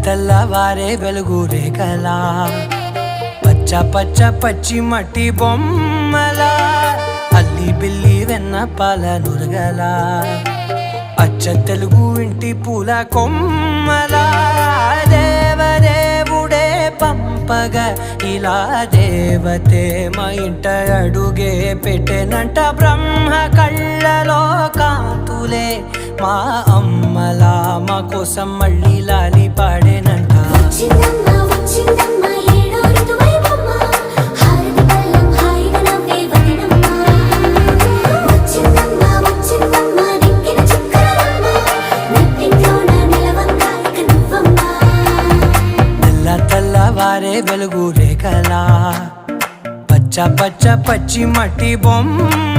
తెల్లవారే వెలుగు రేఖలా పచ్చ పచ్చ పచ్చి మట్టి బొమ్మలా అల్లి బిల్లి వెన్న పాల నురగలా అచ్చ తెలుగు ఇంటి పూల కొమ్మలా దేవదేవుడే పంపగా ఇలా దేవతే మా ఇంట అడుగే పెట్టెనంట బ్రహ్మ కళ్ళలో కాంతులే మా అమ్మలా మా కోసం మళ్ళీ లాలి పాడేనంట తెల్లవారే వెలుగు రేఖలా పచ్చ పచ్చ పచ్చి మట్టి బొమ్మ